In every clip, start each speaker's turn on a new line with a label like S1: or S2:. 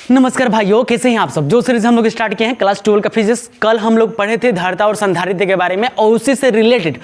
S1: नमस्कार भाइयों, कैसे हैं आप सब। जो सीरीज हम लोग स्टार्ट किए हैं क्लास 12 का फिजिक्स, कल हम लोग पढ़े थे धारिता और संधारित्र के बारे में और उसी से रिलेटेड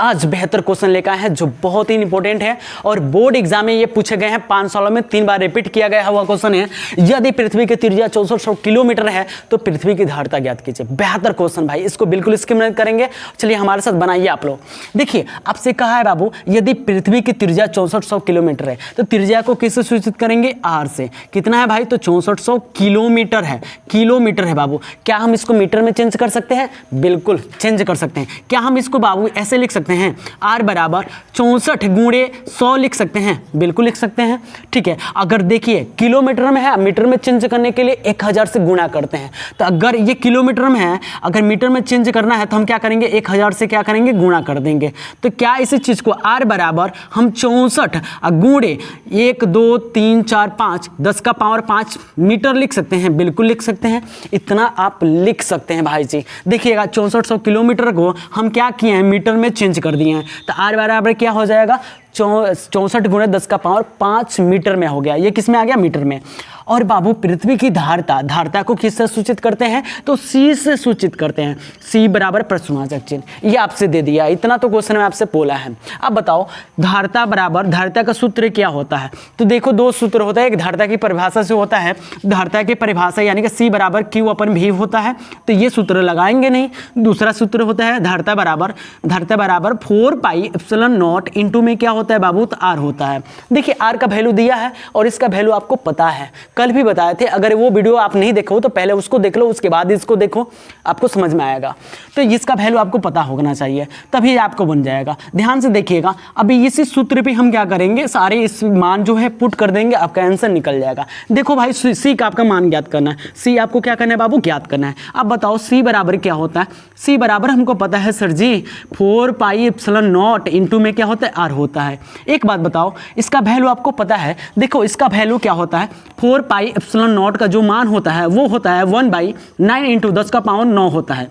S1: आज बेहतर क्वेश्चन लेकर आए हैं जो बहुत ही इंपॉर्टेंट है और बोर्ड एग्जाम में ये पूछे गए हैं। 5 सालों में 3 बार रिपीट किया गया हुआ क्वेश्चन है। यदि पृथ्वी की त्रिज्या 6400 किलोमीटर है तो पृथ्वी की धारिता ज्ञात कीजिए। बेहतर क्वेश्चन भाई, इसको बिल्कुल स्किप नहीं करेंगे। चलिए हमारे साथ बनाइए आप लोग। देखिए आपसे कहा है बाबू, यदि पृथ्वी की त्रिज्या 6400 किलोमीटर है तो त्रिज्या को किससे सूचित करेंगे? आर से। कितना है भाई? तो 6400 किलोमीटर है। किलोमीटर है बाबू। क्या हम इसको मीटर में चेंज कर सकते हैं? बिल्कुल चेंज कर सकते हैं। क्या हम इसको बाबू ऐसे लिख सकते हैं? आर बराबर 64 गुणे 100 लिख सकते हैं। बिल्कुल लिख सकते हैं। ठीक है, अगर देखिए किलोमीटर में है, मीटर में चेंज करने के लिए 1000 से गुणा करते हैं। तो अगर ये किलोमीटर में है, अगर मीटर में चेंज करना है तो हम क्या करेंगे? 1000 से क्या करेंगे? गुणा कर देंगे। तो क्या इसी चीज को आर बराबर हम 64 गुणे 1 2 3 4 5 10 का पावर 5 मीटर लिख सकते हैं। बिल्कुल लिख सकते हैं। इतना आप लिख सकते हैं भाई जी। देखिएगा 6400 किलोमीटर को हम क्या किए हैं? मीटर में चेंज कर दिए हैं। तो आर बराबर क्या हो जाएगा? 64 गुणे 10 का पावर 5 मीटर में हो गया। ये किस में आ गया? मीटर में। और बाबू पृथ्वी की धारिता को किससे सूचित करते हैं? तो सी से सूचित करते हैं। सी बराबर प्रश्नवाचक चिन्ह। ये आपसे दे दिया। इतना तो क्वेश्चन में आपसे बोला है। अब बताओ धारिता बराबर, धारिता का सूत्र क्या होता है? तो देखो 2 सूत्र होता है। एक धारिता की परिभाषा से होता है। धारिता की परिभाषा यानी कि सी बराबर क्यू अपन भी होता है। तो ये सूत्र लगाएंगे नहीं। दूसरा सूत्र होता है धारिता बराबर 4 पाई एप्सिलॉन नॉट इंटू में क्या होता है बाबू? तो आर होता है। देखिए आर का वैल्यू दिया है और इसका वैल्यू आपको पता है, कल भी बताए थे। अगर वो वीडियो आप नहीं देखो तो पहले उसको देख लो, उसके बाद इसको देखो, आपको समझ में आएगा। तो इसका वैल्यू आपको पता होना चाहिए, तभी आपको बन जाएगा। ध्यान से देखिएगा। अभी इसी सूत्र पे हम क्या करेंगे? सारे इस मान जो है पुट कर देंगे, आपका आंसर निकल जाएगा। देखो भाई सी का आपका मान ज्ञात करना है। सी आपको क्या करना है बाबू? ज्ञात करना है। अब बताओ सी बराबर क्या होता है? सी बराबर हमको पता है sir ji 4 pi epsilon not into में क्या होता है? आर होता है। एक बात बताओ, इसका वैल्यू आपको पता है? देखो इसका वैल्यू क्या होता है? 4 पाई एप्सिलॉन नॉट का जो मान होता है वो होता है 1/9 इंटू 10 का पावर 9 होता है।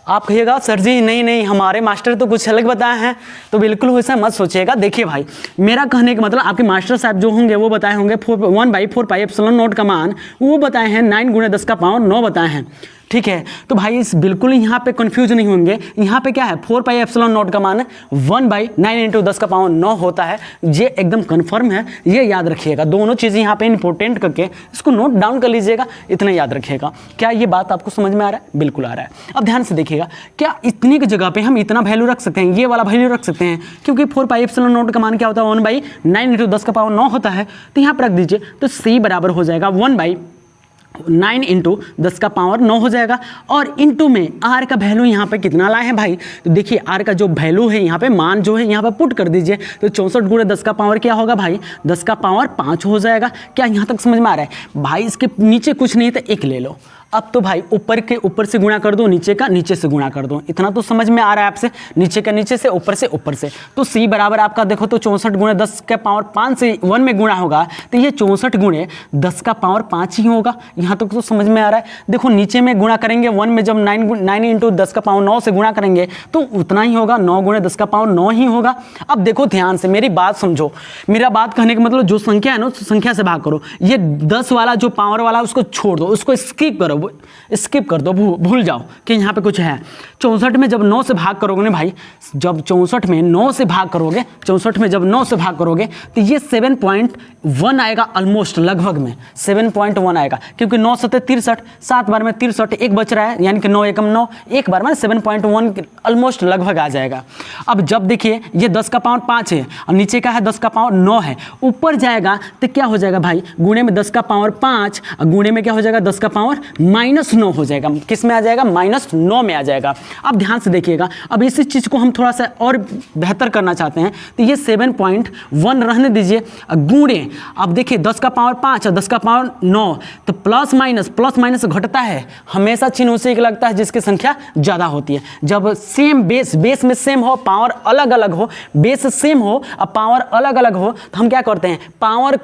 S1: आप कहिएगा सर जी नहीं हमारे मास्टर तो कुछ अलग बताए हैं, तो बिल्कुल वैसा मत सोचिएगा। देखिए भाई, मेरा कहने का मतलब आपके मास्टर साहब जो होंगे वो बताए होंगे 1/4 पाई एप्सिलॉन नॉट का मान वो बताए हैं 9 गुणे 10 का पावर 9 बताए हैं। ठीक है, तो भाई इस बिल्कुल यहाँ पे कंफ्यूज नहीं होंगे। यहाँ पे क्या है? 4 पाई एप्सिलॉन नॉट का मान 1/9 इंटू 10 का पावर 9 होता है। ये एकदम कंफर्म है, ये याद रखिएगा। दोनों चीज़ें यहाँ पे इंपॉर्टेंट करके इसको नोट डाउन कर लीजिएगा, इतना याद रखिएगा। क्या ये बात आपको समझ में आ रहा है? बिल्कुल आ रहा है। अब ध्यान से देखिएगा, क्या इतनी की जगह पे हम इतना वैल्यू रख सकते हैं? ये वाला वैल्यू रख सकते हैं, क्योंकि 4 पाई एप्सिलॉन नॉट का मान क्या होता है? 1/9 इंटू 10 का पावर 9 होता है। तो यहाँ पर रख दीजिए। तो सी बराबर हो जाएगा 1/9 इंटू 10 का पावर 9 हो जाएगा। और इंटू में आर का वैल्यू यहाँ पे कितना लाए हैं भाई? तो देखिए आर का जो वैल्यू है यहाँ पे, मान जो है यहाँ पे पुट कर दीजिए। तो 64 गुणे 10 का पावर क्या होगा भाई? 10 का पावर 5 हो जाएगा। क्या यहाँ तक समझ में आ रहा है भाई? इसके नीचे कुछ नहीं तो 1 ले लो। अब तो भाई ऊपर से गुणा कर दो, नीचे का नीचे से गुणा कर दो। इतना तो समझ में आ रहा है आपसे? नीचे का नीचे से, ऊपर से। तो सी बराबर आपका देखो तो 64 गुणे 10 का पावर 5 से 1 में गुणा होगा तो ये 64 गुणे 10 का पावर 5 ही होगा। यहाँ तक तो समझ में आ रहा है? देखो नीचे में गुणा करेंगे 1 में, जब 9 इंटू 10 का पावर 9 से गुणा करेंगे तो उतना ही होगा, 9 गुणे 10 का पावर 9 ही होगा। अब देखो ध्यान से मेरी बात समझो। मेरा बात कहने का मतलब जो संख्या है ना उस संख्या से भाग करो। ये 10 वाला जो पावर वाला उसको छोड़ दो, उसको स्किप कर दो, भूल जाओ कि यहाँ पे कुछ है। 64 में जब 9 से भाग करोगे ना भाई, जब 64 में 9 से भाग करोगे, 64 में जब 9 से भाग करोगे तो ये 7.1 आएगा। ऑलमोस्ट लगभग में 7.1 आएगा, क्योंकि 9 7 63, 7 बार में 63, एक बच रहा है यानी कि 9 एकम 9, एक बार में 7.1 ऑलमोस्ट लगभग आ जाएगा। अब जब देखिए ये 10 का पावर 5 है और नीचे का है 10 का पावर 9 है, ऊपर जाएगा तो क्या हो जाएगा भाई? गुणे में 10 का पावर 5 और गुणे में क्या हो जाएगा? 10 का पावर -9 हो जाएगा। किस में आ जाएगा? -9 में आ जाएगा। अब ध्यान से देखिएगा। अब इसी चीज़ को हम थोड़ा सा और बेहतर करना चाहते हैं तो ये 7.1 रहने दीजिए। गुणे, अब देखिए 10 का पावर 5 और 10 का पावर 9, तो प्लस माइनस घटता है। हमेशा चिन्ह उसी का लगता है जिसकी संख्या ज़्यादा होती है। जब सेम बेस में सेम हो, पावर अलग अलग हो, बेस सेम हो और पावर अलग अलग हो, तो हम क्या करते हैं? पावर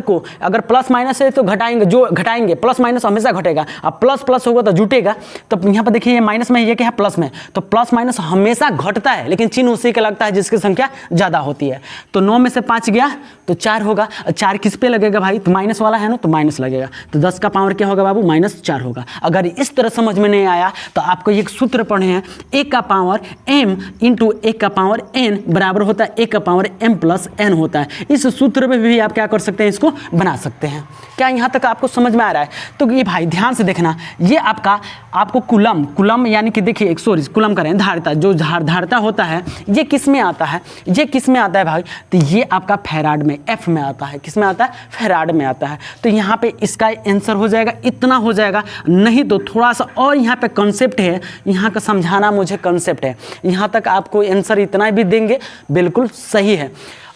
S1: को अगर प्लस माइनस है तो घटाएंगे, जो घटाएंगे प्लस माइनस हमेशा घटेगा। अब प्लस प्लस होगा तो जुटेगा, तो यहाँ पर देखिए ये माइनस में, ये क्या है प्लस में, तो प्लस माइनस हमेशा घटता है, लेकिन चिन्ह उसी का लगता है जिसकी संख्या ज़्यादा होती है। तो 9 में से 5 गया तो 4 होगा, 4 किस पे लगेगा भाई, तो माइनस वाला है ना, तो माइनस लगेगा, तो 10 का पावर क्या होगा बाबू, -4 होगा। अगर इस तरह समझ में नहीं आया तो आपको एक सूत्र पढ़े हैं, a का पावर m इंटू a का पावर n बराबर होता है a का पावर m प्लस n होता है। इस सूत्र में भी आप क्या कर सकते हैं, इसको बना सकते हैं। क्या यहाँ तक आपको समझ में आ रहा है? तो ये भाई ध्यान से देखना, ये आपको कुलम यानी कि देखिए सॉरी कुलम करें, धारिता, जो धारिता होता है ये किस में आता है, ये किस में आता है भाई, तो ये आपका फैराड में, F में आता है। किस में आता है, फैराड में आता है। तो यहाँ पे इसका आंसर हो जाएगा, इतना हो जाएगा। नहीं तो थोड़ा सा और यहाँ पे कॉन्सेप्ट है, यहाँ का समझाना मुझे कॉन्सेप्ट है, यहाँ तक आपको आंसर इतना भी देंगे बिल्कुल सही है।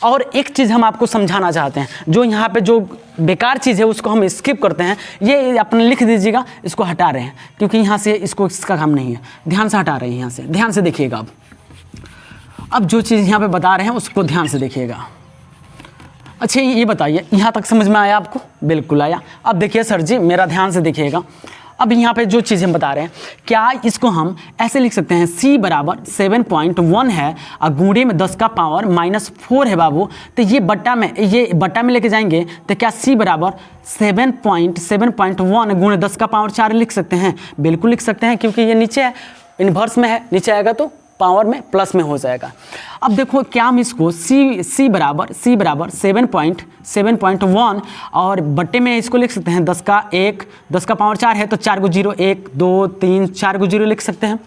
S1: और एक चीज़ हम आपको समझाना चाहते हैं, जो यहाँ पे जो बेकार चीज़ है उसको हम स्किप करते हैं, ये अपने लिख दीजिएगा, इसको हटा रहे हैं क्योंकि यहाँ से इसको इसका काम नहीं है, ध्यान से हटा रहे हैं यहाँ से, ध्यान से देखिएगा। अब जो चीज़ यहाँ पे बता रहे हैं उसको ध्यान से देखिएगा। अच्छा ये बताइए, यहाँ तक समझ में आया आपको? बिल्कुल आया। अब देखिए सर जी मेरा ध्यान से देखिएगा, अब यहाँ पे जो चीज़ हम बता रहे हैं, क्या इसको हम ऐसे लिख सकते हैं, c बराबर 7.1 है और गुणे में 10 का पावर -4 है बाबू, तो ये बट्टा में लेके जाएंगे तो क्या c बराबर 7.1 गुणे 10 का पावर 4 लिख सकते हैं? बिल्कुल लिख सकते हैं, क्योंकि ये नीचे है, इन्वर्स में है, नीचे आएगा तो पावर में प्लस में हो जाएगा। अब देखो क्या हम इसको c बराबर 7.1 और बट्टे में इसको लिख सकते हैं 10 का पावर 4 है तो 4 को 0, 1 2 3 4 को 0 लिख सकते हैं,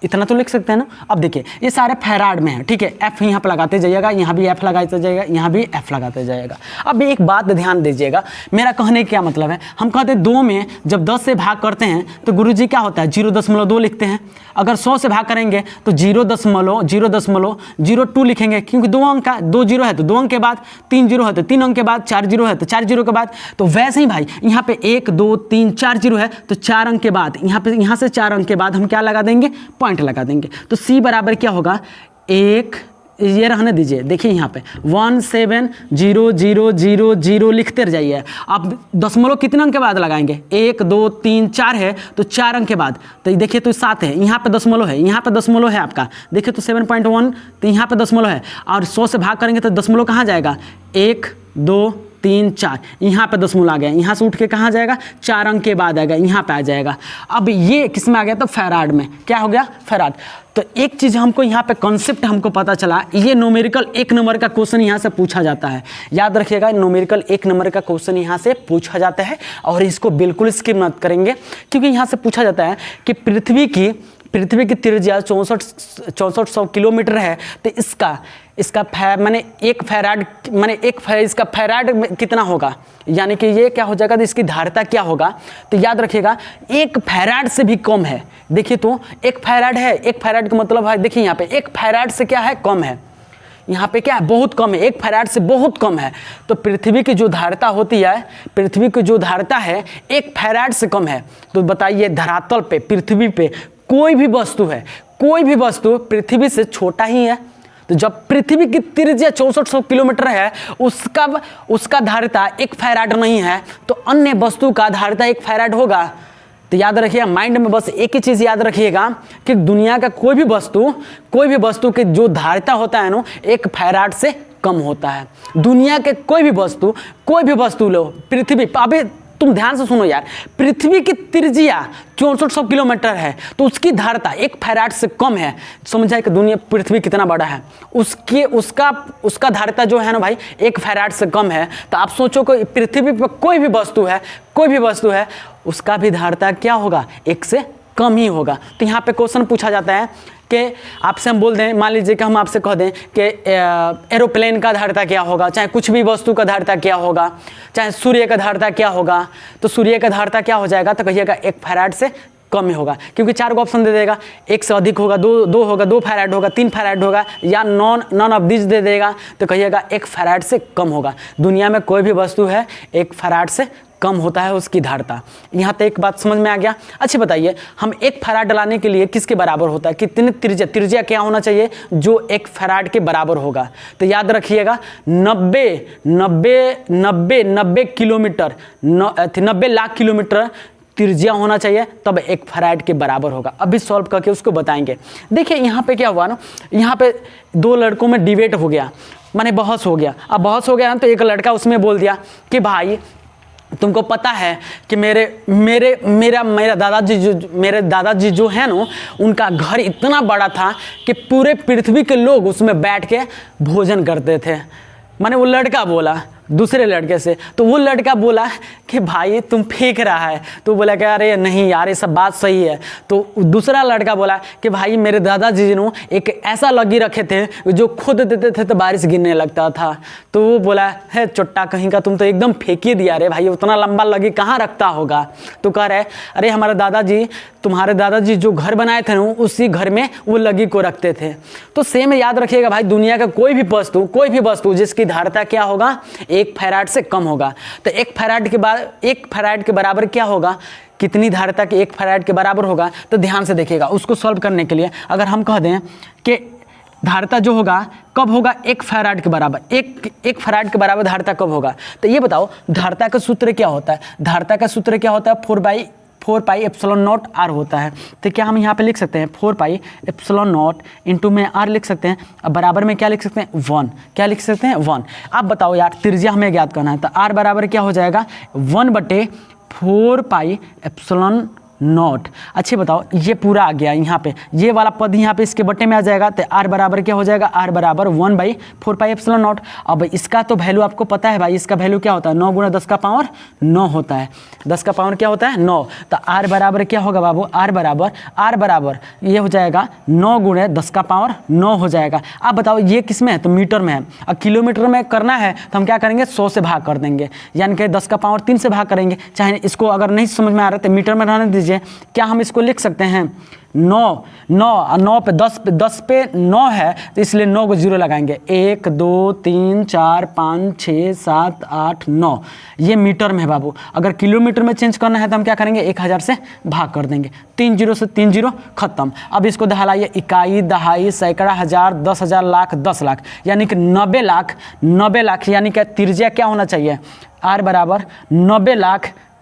S1: इतना तो लिख सकते हैं ना। अब देखिए ये सारे फैराड में है, ठीक है, F यहाँ पर लगाते जाइएगा, यहाँ भी F लगाते जाइएगा, यहाँ भी F लगाते जाइएगा। अब एक बात ध्यान दीजिएगा, मेरा कहने का क्या मतलब है, हम कहते हैं 2 में जब 10 से भाग करते हैं तो गुरुजी क्या होता है 0.2 लिखते हैं। अगर 100 से भाग करेंगे तो 0.02 लिखेंगे, क्योंकि 2 अंक का 2 0 है तो 2 अंक के बाद, 3 0 है तो 3 अंक के बाद, 4 0 है तो 4 0 के बाद। तो वैसे ही भाई यहाँ पे 1 2 3 4 0 है तो 4 अंक के बाद, यहाँ से 4 अंक के बाद हम क्या लगा देंगे, पॉइंट लगा देंगे। तो c बराबर क्या होगा, 1, ये रहने दीजिए, देखिए यहाँ पे 170000 लिखते रह जाइए। अब दशमलव कितने अंक के बाद लगाएंगे, 1 2 3 4 है तो 4 अंक के बाद, तो देखिए तो 7 है, यहाँ पे दशमलव है, यहाँ पे दशमलव है आपका, देखिए तो 7.1, तो यहाँ पे दशमलव है, और 100 से भाग करेंगे तो दशमलव कहाँ जाएगा, 1 2 3 4, यहाँ पे दशमलव आ गया, यहाँ से उठ के कहाँ जाएगा, 4 अंक के बाद आएगा, यहाँ पे आ जाएगा। अब ये किस में आ गया, तो फैराड में, क्या हो गया, फैराड। तो एक चीज़ हमको यहाँ पे कॉन्सेप्ट हमको पता चला, ये न्यूमेरिकल 1 नंबर का क्वेश्चन यहाँ से पूछा जाता है, याद रखिएगा, न्यूमेरिकल 1 नंबर का क्वेश्चन यहाँ से पूछा जाता है और इसको बिल्कुल स्किप मत करेंगे, क्योंकि यहाँ से पूछा जाता है कि पृथ्वी की त्रिज्या 6400 किलोमीटर है, तो इसका इसका फैराड कितना होगा, यानी कि ये क्या हो जाएगा, तो इसकी धारिता क्या होगा। तो याद रखिएगा 1 फैराड से भी कम है। देखिए तो 1 फैराड है, 1 फैराड का मतलब है, देखिए यहाँ पे 1 फैराड से क्या है, कम है, यहाँ पे क्या है, बहुत कम है, 1 फैराड से बहुत कम है। तो पृथ्वी की जो धारिता होती है, पृथ्वी की जो धारिता है 1 फैराड से कम है। तो बताइए धरातल पे, पृथ्वी पे कोई भी वस्तु है, कोई भी वस्तु पृथ्वी से छोटा ही है। तो जब पृथ्वी की त्रिज्या 6400 किलोमीटर है, उसका धारिता 1 फैराड नहीं है, तो अन्य वस्तु का धारिता 1 फैराड होगा। तो याद रखिएगा, माइंड में बस एक ही चीज़ याद रखिएगा कि दुनिया का कोई भी वस्तु की जो धारिता होता है ना 1 फैराड से कम होता है। दुनिया के कोई भी वस्तु लो, पृथ्वी, अभी तुम ध्यान से सुनो यार, पृथ्वी की त्रिज्या 6400 किलोमीटर है तो उसकी धारिता 1 फैराड से कम है। समझाए कि दुनिया, पृथ्वी कितना बड़ा है, उसका धारिता जो है ना भाई 1 फैराड से कम है। तो आप सोचो कि पृथ्वी पर कोई भी वस्तु है उसका भी धारिता क्या होगा, 1 से कम ही होगा। तो यहाँ पे क्वेश्चन पूछा जाता है कि आपसे हम बोल दें, मान लीजिए कि हम आपसे कह दें कि एरोप्लेन का धारिता क्या होगा, चाहे कुछ भी वस्तु का धारिता क्या होगा, चाहे सूर्य का धारिता क्या होगा, तो सूर्य का धारिता क्या हो जाएगा, तो कहिएगा 1 फैराड से कम में होगा, क्योंकि 4 को ऑप्शन दे देगा, 1 से अधिक होगा, 2 होगा, 2 फैराड होगा, 3 फैराड होगा, या नॉन ऑफ दिस दे देगा, तो कहिएगा 1 फैराड से कम होगा। दुनिया में कोई भी वस्तु है 1 फैराड से कम होता है उसकी धारिता। यहाँ तक एक बात समझ में आ गया। अच्छा बताइए, हम 1 फैराड डलाने के लिए किसके बराबर होता है, कितनी त्रिज्या क्या होना चाहिए जो 1 फैराड के बराबर होगा। तो याद रखिएगा 90 लाख किलोमीटर त्रिज्या होना चाहिए, तब 1 फैराड के बराबर होगा। अभी सॉल्व करके उसको बताएंगे। देखिए यहाँ पे क्या हुआ ना, यहाँ पे 2 लड़कों में डिबेट हो गया, माने बहस हो गया। अब बहस हो गया ना, तो एक लड़का उसमें बोल दिया कि भाई तुमको पता है कि मेरे दादाजी जो है ना, उनका घर इतना बड़ा था कि पूरे पृथ्वी के लोग उसमें बैठ के भोजन करते थे। माने वो लड़का बोला दूसरे लड़के से, तो वो लड़का बोला कि भाई तुम फेंक रहा है, तो बोला कि अरे नहीं यार ये सब बात सही है। तो दूसरा लड़का बोला कि भाई मेरे दादाजी ने एक ऐसा लगी रखे थे जो खुद देते थे तो बारिश गिरने लगता था। तो वो बोला है चुट्टा कहीं का, तुम तो एकदम फेंक ही दिया रे भाई, उतना लंबा लगी कहाँ रखता होगा। तो कह रहे अरे तुम्हारे दादाजी जो घर बनाए थे ना, उसी घर में वो लगी को रखते थे। तो सेम याद रखिएगा भाई, दुनिया का कोई भी वस्तु जिसकी धारिता क्या होगा, 1 फैराड से कम होगा। तो 1 फैराड के बराबर क्या होगा, कितनी धारिता के 1 फैराड के बराबर होगा। तो ध्यान से देखिएगा, उसको सॉल्व करने के लिए अगर हम कह दें कि धारिता जो होगा कब होगा, 1 फैराड के बराबर, एक फैराड के बराबर धारिता कब होगा। तो ये बताओ धारिता का सूत्र क्या होता है। धारिता का सूत्र क्या होता है, 4 पाई एप्सिलॉन नॉट आर होता है। तो क्या हम यहाँ पे लिख सकते हैं 4 पाई एप्सिलॉन नॉट इंटू में आर लिख सकते हैं, अब बराबर में क्या लिख सकते हैं 1, क्या लिख सकते हैं 1। अब बताओ यार त्रिज्या हमें ज्ञात करना है, तो आर बराबर क्या हो जाएगा 1/4 पाई एप्सिलॉन नॉट। अच्छे बताओ ये पूरा आ गया, यहाँ पे ये वाला पद यहाँ पे इसके बट्टे में आ जाएगा। तो आर बराबर क्या हो जाएगा, आर बराबर 1/4 पाई एप्सिलॉन नॉट। अब इसका तो वैल्यू आपको पता है भाई, इसका वैल्यू क्या होता है 9 × 10 का पावर 9 होता है। 10 का पावर क्या होता है 9। तो आर बराबर क्या होगा बाबू, आर बराबर ये हो जाएगा 9 × 10 का पावर 9 हो जाएगा। अब बताओ ये किस में है, तो मीटर में है। अब किलोमीटर में करना है तो हम क्या करेंगे 100 से भाग कर देंगे, यानी कि 10 का पावर 3 से भाग करेंगे। चाहे इसको अगर नहीं समझ में आ रहा तो मीटर में रहने दीजिए। क्या हम इसको लिख सकते हैं 9 पे 10 पे 9 है, तो इसलिए 9 को 0 लगाएंगे। 1 2 3 4 5 6 7 8 9, ये मीटर में है बाबू। अगर किलोमीटर में चेंज करना है तो हम क्या करेंगे 1000 से भाग कर देंगे। 3 0 से 3 0 खत्म। अब इसको दहलाइए, इकाई, दहाई, सैकड़ा, हजार, 10,000, लाख, 10 लाख, यानी कि 90 लाख, यानी कि त्रिज्या क्या होना चाहिए, आर बराबर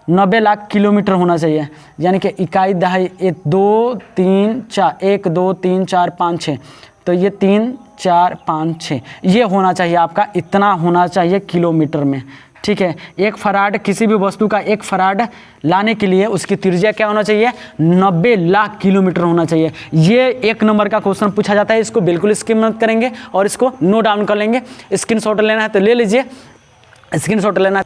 S1: 90 लाख किलोमीटर होना चाहिए। यानी कि इकाई, दहाई 1 2 3 4 1 2 3 4 5 6, तो ये 3 4 5 6 ये होना चाहिए आपका, इतना होना चाहिए किलोमीटर में। ठीक है, 1 फैराड, किसी भी वस्तु का 1 फैराड लाने के लिए उसकी त्रिज्या क्या होना चाहिए 90 लाख किलोमीटर होना चाहिए। ये 1 नंबर का क्वेश्चन पूछा जाता है, इसको बिल्कुल स्किप मत करेंगे और इसको नोट डाउन कर लेंगे। स्क्रीनशॉट लेना है तो ले लीजिए, स्क्रीनशॉट लेना।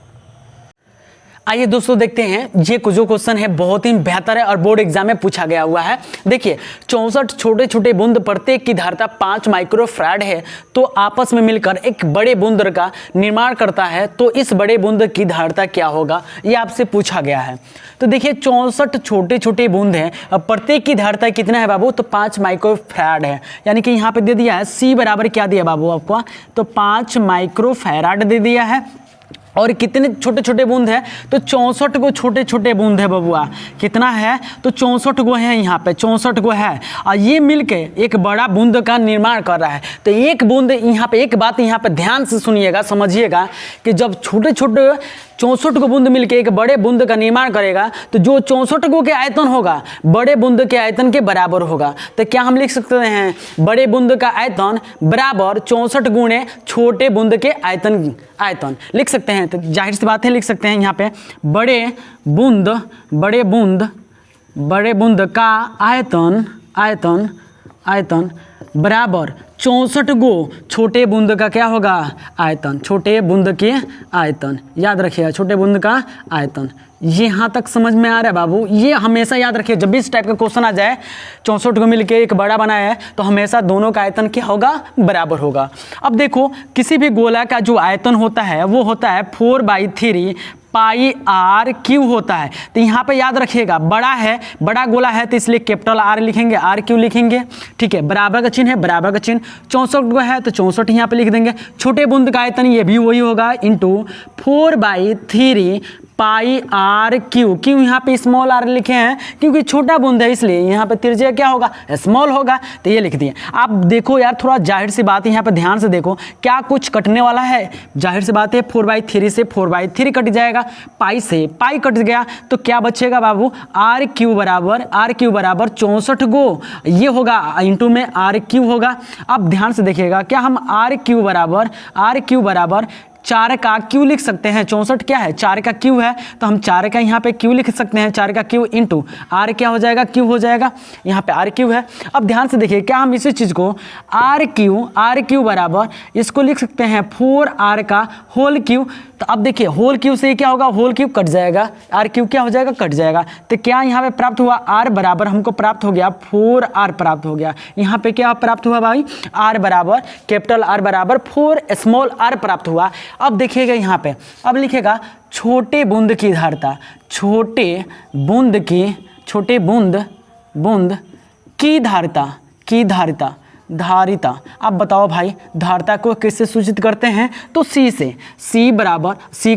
S1: आइए दोस्तों देखते हैं, ये जो क्वेश्चन है बहुत ही बेहतर है और बोर्ड एग्जाम में पूछा गया हुआ है। देखिए 64 छोटे छोटे बूंद प्रत्येक की धारिता 5 माइक्रोफैराड है, तो आपस में मिलकर एक बड़े बूंद का निर्माण करता है, तो इस बड़े बूंद की धारिता क्या होगा, ये आपसे पूछा गया है। तो देखिए 64 छोटे छोटे बूंद हैं, अब प्रत्येक की धारिता कितना है बाबू, तो 5 माइक्रोफैराड है। यानी कि यहाँ पे दे दिया है C बराबर क्या दिया बाबू आपको, तो 5 माइक्रोफैराड दे दिया है। और कितने छोटे छोटे बूंद है, तो 64 को छोटे छोटे बूंद है बबुआ। कितना है, तो 64 को है, यहाँ पे 64 को है, और ये मिलके एक बड़ा बूंद का निर्माण कर रहा है। तो एक बूंद यहाँ पे, एक बात यहाँ पे ध्यान से सुनिएगा, समझिएगा कि जब छोटे छोटे 64 को बूंद मिलके एक बड़े बूंद का निर्माण करेगा, तो जो 64 को के आयतन होगा बड़े बूंद के आयतन के बराबर होगा। तो क्या हम लिख सकते हैं, बड़े बूंद का आयतन बराबर 64 गुणे छोटे बूंद के आयतन लिख सकते हैं। तो जाहिर सी बात है लिख सकते हैं यहाँ पे बड़े बूंद का आयतन बराबर 64 गो छोटे बूंद का क्या होगा, आयतन, छोटे बूंद के आयतन। याद रखिएगा छोटे बूंद का आयतन। यहाँ तक समझ में आ रहा है बाबू, ये हमेशा याद रखिए, जब भी इस टाइप का क्वेश्चन आ जाए 64 को मिलके एक बड़ा बनाया है, तो हमेशा दोनों का आयतन क्या होगा, बराबर होगा। अब देखो किसी भी गोला का जो आयतन होता है वो होता है 4/3 पाई आर क्यू होता है। तो यहाँ पे याद रखिएगा बड़ा है, बड़ा गोला है, तो इसलिए कैपिटल आर लिखेंगे, आर क्यू लिखेंगे। ठीक है, बराबर का चिन्ह है, बराबर का चिन्ह। 64 को है तो 64 यहाँ पे लिख देंगे। छोटे बूंद का आयतन ये भी वही होगा, इंटू 4/3 पाई आर क्यू। क्यों यहाँ पे स्मॉल आर लिखे हैं? क्योंकि छोटा बूंद है इसलिए यहाँ पे त्रिज्या क्या होगा? स्मॉल होगा, तो ये लिख दिए। आप देखो यार, थोड़ा जाहिर सी बात है, यहाँ पे ध्यान से देखो, क्या कुछ कटने वाला है? जाहिर सी बात है 4/3 से 4/3 कट जाएगा, पाई से पाई कट गया, तो क्या बचेगा बाबू? आर क्यू बराबर 64 गो, ये होगा इंटू में आर क्यू होगा। अब ध्यान से देखिएगा, क्या हम आर क्यू बराबर 4 का क्यू लिख सकते हैं? 64 क्या है? 4 का क्यू है, तो हम 4 का यहाँ पे क्यू लिख सकते हैं। 4 का क्यू इंटू आर क्या हो जाएगा? क्यू हो जाएगा। यहाँ पे आर क्यू है। अब ध्यान से देखिए, क्या हम इसी चीज़ को आर क्यू बराबर इसको लिख सकते हैं 4r का होल क्यू। तो अब देखिए, होल क्यू से क्या होगा? होल क्यू कट जाएगा, आर क्यू क्या हो जाएगा? कट जाएगा। तो क्या यहाँ पे प्राप्त हुआ? आर बराबर हमको प्राप्त हो गया 4r प्राप्त हो गया। यहाँ पे क्या प्राप्त हुआ भाई? आर बराबर कैपिटल आर बराबर 4 स्मॉल आर प्राप्त हुआ। अब देखिएगा यहाँ पे, अब लिखेगा छोटे बूंद की धारिता, छोटे बूंद की धारिता। अब बताओ भाई, धारिता को किससे सूचित करते हैं? तो सी से। सी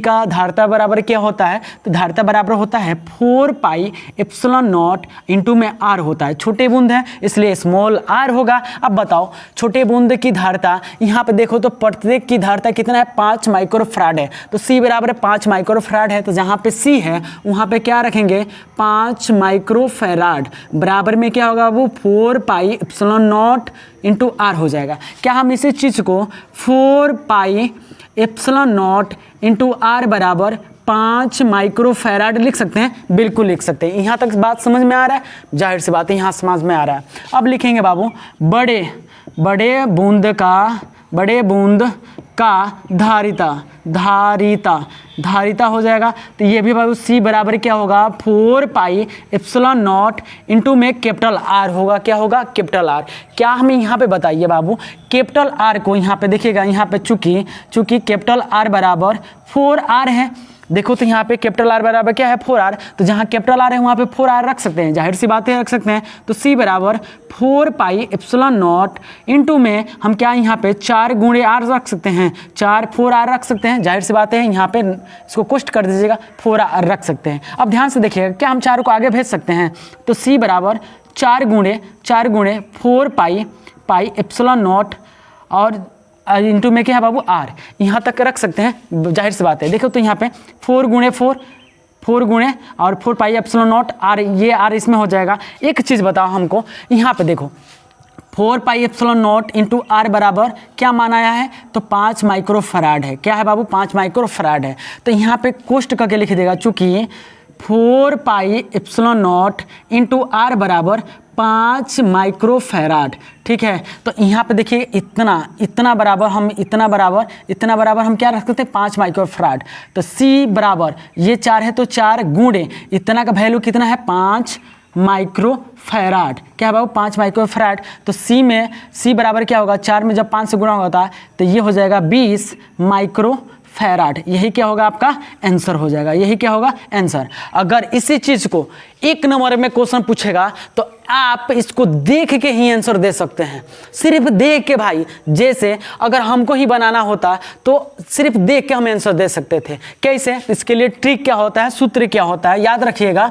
S1: का धारिता बराबर क्या होता है? तो धारिता बराबर होता है 4πε0 इंटू में आर होता है। छोटे बूंद है इसलिए स्मॉल आर होगा। अब बताओ, छोटे बूंद की धारिता, यहाँ पे देखो तो प्रत्येक की धारिता कितना है? 5 माइक्रोफैराड है। तो सी बराबर 5 माइक्रोफैराड है, तो जहाँ पे सी है वहाँ पे क्या रखेंगे? 5 माइक्रोफैराड बराबर में क्या होगा? वो 4πε0 इंटू आर हो जाएगा। क्या हम इसी चीज़ को 4πε0 इंटू आर बराबर 5 माइक्रोफैराड लिख सकते हैं? बिल्कुल लिख सकते हैं। यहाँ तक बात समझ में आ रहा है? जाहिर सी बात है, यहाँ समझ में आ रहा है। अब लिखेंगे बाबू, बड़े बूंद का धारिता हो जाएगा। तो ये भी बाबू सी बराबर क्या होगा? 4πε0 इंटू में कैपिटल आर होगा। क्या होगा? Capital R. क्या हमें यहाँ पे बताइए बाबू, कैपिटल आर को यहाँ पे देखिएगा, यहाँ पे चूंकि कैपिटल आर बराबर 4r है, देखो तो यहाँ पे कैपिटल आर बराबर क्या है? 4r। तो जहाँ कैपिटल आर है वहाँ पे 4r रख सकते हैं, जाहिर सी बात है रख सकते हैं। तो सी बराबर 4πε0 इंटू में हम क्या यहाँ पे 4 गुणे r रख सकते हैं, 4 रख सकते हैं, जाहिर सी बात है यहाँ पे इसको कोष्ट कर दीजिएगा, 4r रख सकते हैं। अब ध्यान से देखिएगा, क्या हम 4 को आगे भेज सकते हैं? तो सी बराबर 4 गुणे 4πε0 और इंटू में क्या है बाबू? आर, यहाँ तक रख सकते हैं, जाहिर सी बात है। देखो तो यहाँ पे 4 गुणे और 4πε0 आर, ये आर इसमें हो जाएगा। एक चीज़ बताओ हमको, यहाँ पे देखो 4πε0 इंटू आर बराबर क्या माना है? तो 5 माइक्रोफैराड है। क्या है बाबू? 5 माइक्रोफैराड है। तो यहाँ पे कोष्ट करके लिख देगा, चूँकि 4πε0 इंटू आर बराबर 5 माइक्रोफैराड, ठीक है। तो यहाँ पे देखिए इतना बराबर हम क्या रख सकते हैं? 5 माइक्रोफैराड। तो सी बराबर ये 4 है, तो 4 गुणे इतना का वैल्यू कितना है? 5 माइक्रोफैराड। क्या है बाबू? 5 माइक्रोफैराड। तो सी बराबर क्या होगा? 4 में जब 5 से गुणा होता है तो ये हो जाएगा 20 माइक्रोफैराड। यही क्या होगा? आपका आंसर हो जाएगा। यही क्या होगा? आंसर। अगर इसी चीज़ को 1 नंबर में क्वेश्चन पूछेगा तो आप इसको देख के ही आंसर दे सकते हैं, सिर्फ देख के भाई। जैसे अगर हमको ही बनाना होता तो सिर्फ देख के हम आंसर दे सकते थे। कैसे? इसके लिए ट्रिक क्या होता है, सूत्र क्या होता है, याद रखिएगा।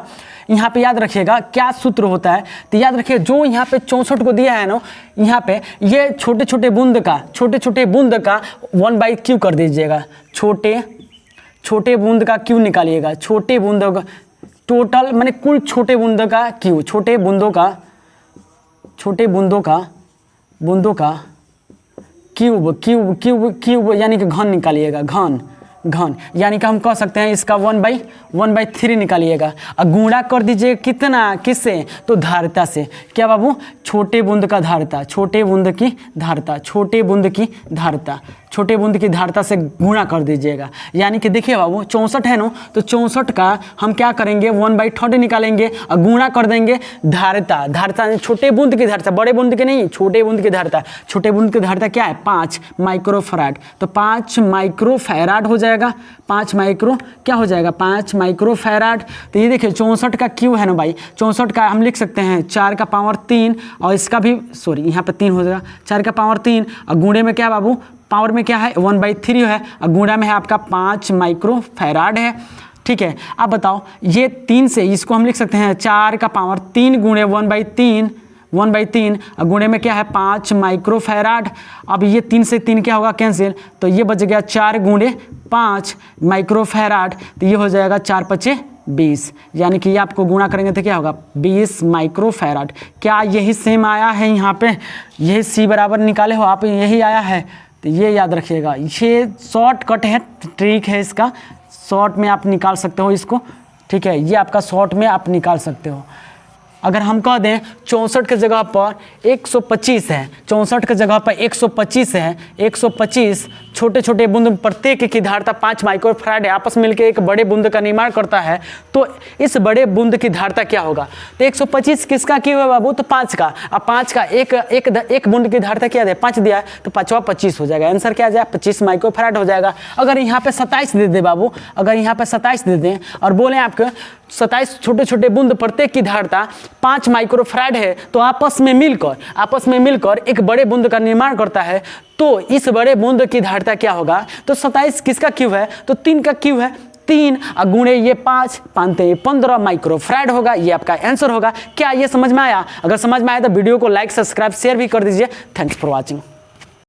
S1: यहाँ पे याद रखिएगा क्या सूत्र होता है। तो याद रखिए, जो यहाँ पे 64 को दिया है ना, यहाँ पे ये छोटे छोटे बूंद का 1/q कर दीजिएगा। छोटे बूंद का क्यू निकालिएगा, छोटे बूंद का टोटल माने कुल छोटे बूंदों का क्यू, छोटे बूंदों का क्यूब यानी कि घन निकालिएगा, घन यानी कि हम कह सकते हैं इसका 1/3 निकालिएगा। और गुणा कर दीजिए कितना? किससे? तो धारिता से। क्या बाबू? छोटे बूंद की धारिता से गुणा कर दीजिएगा। यानी कि देखिए बाबू 64 है ना, तो 64 का हम क्या करेंगे? 1/30 निकालेंगे और गुणा कर देंगे धारिता छोटे बूंद की धारिता, बड़े बूंद की नहीं, छोटे बूंद की धारिता। छोटे बूंद की धारिता क्या है? 5 माइक्रोफैराड। तो 5 माइक्रोफैराड हो जाएगा। 5 माइक्रोफैराड। तो ये देखिए 64 का क्यू है ना भाई, 64 का हम लिख सकते हैं 4 का पावर 3 और इसका भी यहाँ पे 3 हो जाएगा, 4 का पावर 3 और गुणे में क्या बाबू? पावर में क्या है? 1/3 है और गुणा में है आपका 5 माइक्रोफैराड है। ठीक है। अब बताओ ये 3 से इसको हम लिख सकते हैं 4 का पावर 3 गुणे 1/3 गुणे में क्या है 5 माइक्रोफैराड। अब ये 3 से 3 क्या होगा कैंसिल, तो ये बच गया 4 गुणे 5 माइक्रोफैराड, तो ये हो जाएगा 4 × 20, यानी कि ये आपको गुणा करेंगे तो क्या होगा 20 माइक्रोफैराड। क्या यही सेम आया है यहाँ पे, यही C बराबर निकाले हो आप, यही आया है, तो ये याद रखिएगा। ये शॉर्टकट है, ट्रिक है इसका, शॉर्ट में आप निकाल सकते हो इसको, ठीक है, ये आपका शॉर्ट में आप निकाल सकते हो। अगर हम कह दें 64 के जगह पर 125 है, 64 के जगह पर 125 है, 125 छोटे छोटे बूंद प्रत्येक की धारिता 5 माइक्रोफैराड है, आपस में मिलकर एक बड़े बूंद का निर्माण करता है, तो इस बड़े बूंद की धारिता क्या होगा, तो 125 किसका क्यों है बाबू, तो 5 का। अब 5 का एक बूंद की धारिता क्या है 5 दिया है, तो 5 25 हो जाएगा, आंसर क्या आ जाएगा 25 माइक्रोफैराड हो जाएगा। अगर यहाँ पे 27 दे दे बाबू, अगर यहाँ पे 27 दे दें और बोले आपके 27 छोटे छोटे बूंद प्रत्येक की धारिता 5 माइक्रोफैराड है, तो आपस में मिलकर एक बड़े बूंद का निर्माण करता है, तो इस बड़े बूंद की धारिता क्या होगा, तो 27 किसका क्यू है, तो 3 का क्यू है, 3 गुणे ये 5 15 माइक्रोफैराड होगा, ये आपका आंसर होगा। क्या ये समझ में आया? अगर समझ में आया तो वीडियो को लाइक सब्सक्राइब शेयर भी कर दीजिए। Thanks for watching.